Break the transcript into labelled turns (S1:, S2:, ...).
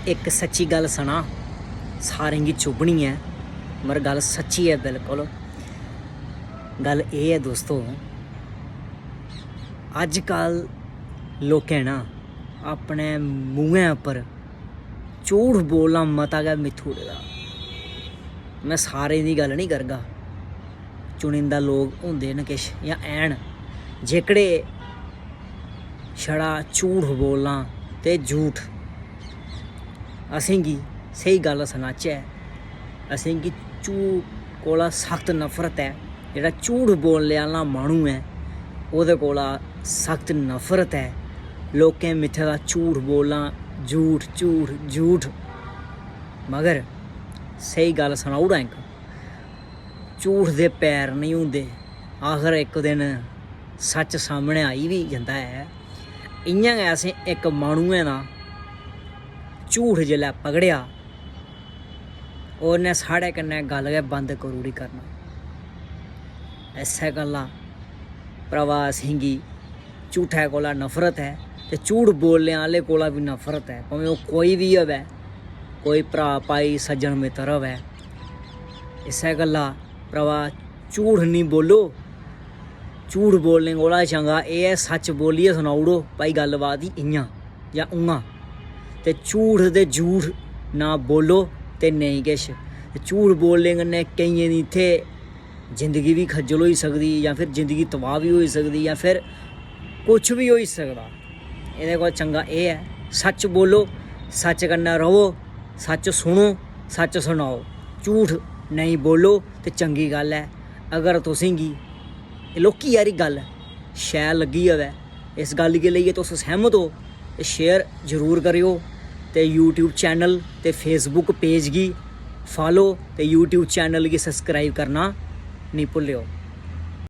S1: एक सच्ची गल सुना, सारें गी चुभनी है मगर गल सच्ची है बिल्कुल। गल ये है दोस्तों, अजकल लोकें ना अपने मूहें उपर झूठ बोलना मता गै मित्थू दा। मैं सारें दी गल नहीं करगा, चुनिंदा लोग होंदे न किश जां ऐन जेकड़े छड़ा झूठ बोलना ते झूठ। असेंगी स्हेई गल सनाचै, असेंगी झूठ कोला सख्त नफरत है। जेह्ड़ा झूठ बोलने आह्ला माह्नू है ओह्दे कोला सख्त नफरत है। लोकें मित्थे दा झूठ बोलना, झूठ झूठ झूठ। मगर स्हेई गल सनाई ओड़ां, इक झूठ दे पैर नहीं होंदे, आखर इक दिन सच सामने आई भी जंदा है। इ'यां गै असें इक माह्नुए दा झूठ जेल्लै पकड़ेआ, उन्नै साढ़े कन्नै गल्ल गै बंद करी ओड़ी करना। इस्सै गल्ला भ्रावा असेंगी झूठै कोला नफरत है ते झूठ बोलने आह्ले कोला भी नफरत है, भावें ओह् कोई बी होवै, कोई भ्राऽ भाई सज्जन मित्तर होवै। इस्सै गल्ला भ्रावा झूठ निं बोलो। झूठ बोलने कोला चंगा एह् है सच बोलियै सनाई ओड़ो भाई गल्लबात ही इ'यां जां उ'आं। ते झूठ ते झूठ ना बोलो ते नेईं किश। झूठ बोलने कन्नै केइयें दी इत्थै जिंदगी भी खज्जल होई सकदी, जां फिर जिंदगी तबाह भी होई सकदी, जां फिर कुछ भी होई सकदा। एह्दे कोला चंगा एह् है सच बोलो, सच कन्नै रवो, सच सुनो, सच सनाओ। झूठ नेईं बोलो ते चंगी गल्ल है। अगर तुसेंगी लौह्की हारी गल्ल शैल लग्गी होवै, इस गल्ल गी लेइयै तुस सैह्मत हो ते शेयर जरूर करेओ। ते यूट्यूब चैनल ते फेसबुक पेज गी फॉलो ते यूट्यूब चैनल गी सब्सक्राइब करना नहीं भुल्लेओ।